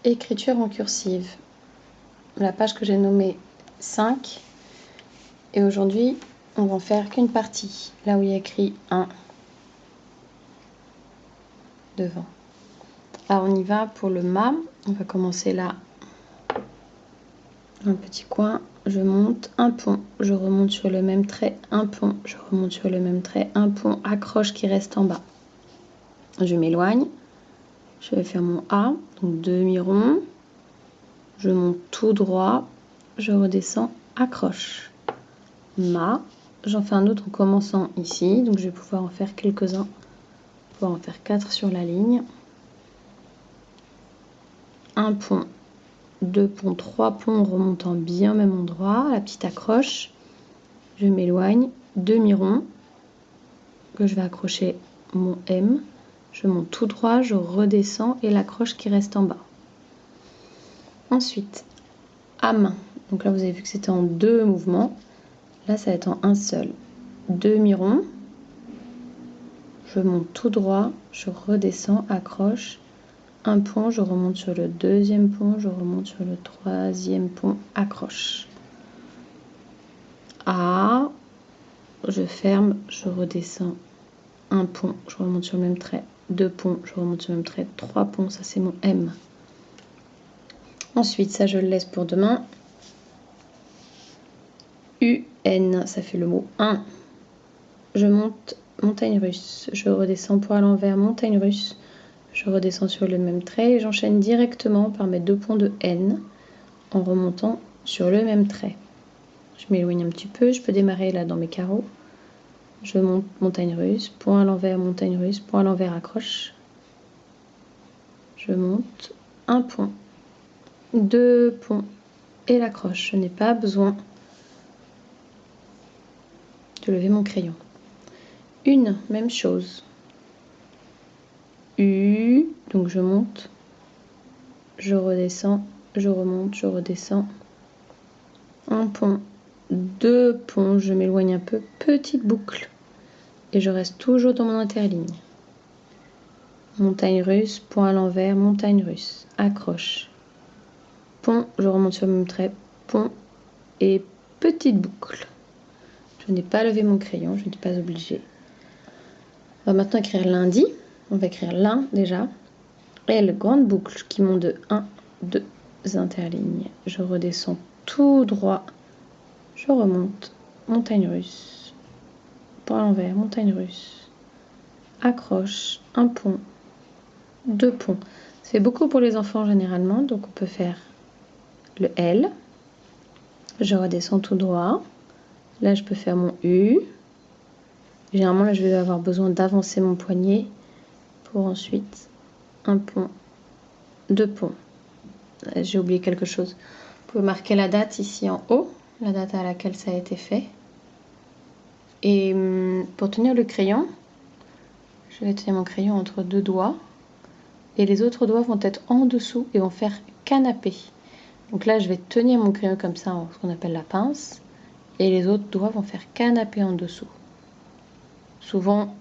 écriture en cursive. La page que j'ai nommée 5. Et aujourd'hui, on va en faire qu'une partie. Là où il y a écrit 1 devant. Alors on y va pour le mât. On va commencer là. Un petit coin. Je monte un pont. Je remonte sur le même trait. Un pont. Je remonte sur le même trait. Un pont. Accroche qui reste en bas. Je m'éloigne. Je vais faire mon A. Donc demi-rond. Je monte tout droit. Je redescends. Accroche. Mât. J'en fais un autre en commençant ici. Donc je vais pouvoir en faire quelques-uns. Pouvoir en faire 4 sur la ligne. Un pont. 2 ponts, 3 ponts en remontant bien au même endroit, la petite accroche, je m'éloigne, demi-rond, que je vais accrocher mon M, je monte tout droit, je redescends et l'accroche qui reste en bas. Ensuite, à main, donc là vous avez vu que c'était en 2 mouvements, là ça va être en un seul. Demi-rond, je monte tout droit, je redescends, accroche, un pont, je remonte sur le deuxième pont, je remonte sur le troisième pont, accroche. A, je ferme, je redescends, un pont, je remonte sur le même trait, 2 ponts, je remonte sur le même trait, 3 ponts, ça c'est mon M. Ensuite, ça je le laisse pour demain. UN, ça fait le mot 1. Je monte, montagne russe, je redescends pour à l'envers, montagne russe, je redescends sur le même trait et j'enchaîne directement par mes 2 ponts de N en remontant sur le même trait. Je m'éloigne un petit peu, je peux démarrer là dans mes carreaux. Je monte montagne russe, point à l'envers, montagne russe, point à l'envers, accroche. Je monte un pont, 2 ponts et l'accroche. Je n'ai pas besoin de lever mon crayon. Une, même chose. U, donc je monte, je redescends, je remonte, je redescends. Un pont, 2 ponts, je m'éloigne un peu, petite boucle. Et je reste toujours dans mon interligne. Montagne russe, point à l'envers, montagne russe, accroche. Pont, je remonte sur le même trait, pont et petite boucle. Je n'ai pas levé mon crayon, je n'étais pas obligée. On va maintenant écrire lundi. On va écrire l'un déjà. L, grande boucle qui monte de 1, 2 interlignes. Je redescends tout droit. Je remonte. Montagne russe. Point à l'envers, montagne russe. Accroche, un pont, 2 ponts. Ça fait beaucoup pour les enfants généralement, donc on peut faire le L. Je redescends tout droit. Là, je peux faire mon U. Généralement, là, je vais avoir besoin d'avancer mon poignet pour ensuite un pont, 2 ponts. J'ai oublié quelque chose. Vous pouvez marquer la date ici en haut, la date à laquelle ça a été fait. Et pour tenir le crayon, je vais tenir mon crayon entre 2 doigts. Et les autres doigts vont être en dessous et vont faire canapé. Donc là, je vais tenir mon crayon comme ça, ce qu'on appelle la pince. Et les autres doigts vont faire canapé en dessous. Souvent,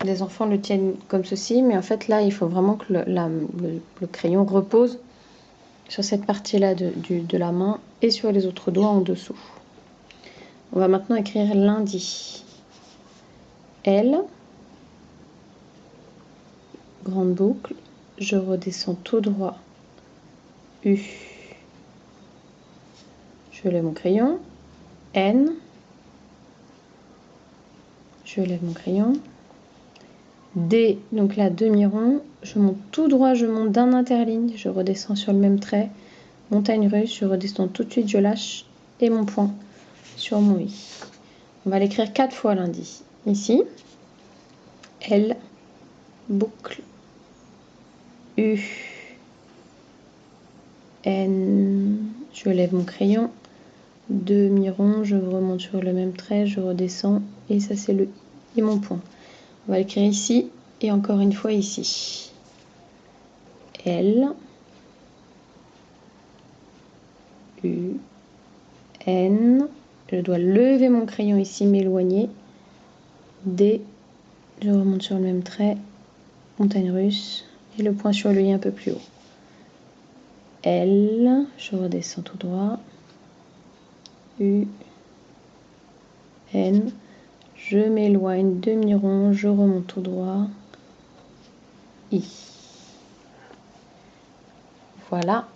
les enfants le tiennent comme ceci, mais en fait là, il faut vraiment que le crayon repose sur cette partie-là de la main et sur les autres doigts en dessous. On va maintenant écrire lundi. L, grande boucle, je redescends tout droit. U, je lève mon crayon. N, je lève mon crayon. D, donc là, demi-rond, je monte tout droit, je monte d'un interligne, je redescends sur le même trait, montagne russe, je redescends tout de suite, je lâche, et mon point sur mon I. On va l'écrire 4 fois lundi. Ici, L, boucle, U, N, je lève mon crayon, demi-rond, je remonte sur le même trait, je redescends, et ça c'est le I et mon point. On va l'écrire ici et encore une fois ici. L, U, N, je dois lever mon crayon ici, m'éloigner. D, je remonte sur le même trait, montagne russe, et le point sur le I un peu plus haut. L, je redescends tout droit, U, N, je m'éloigne, demi-rond, je remonte tout droit, I. Voilà,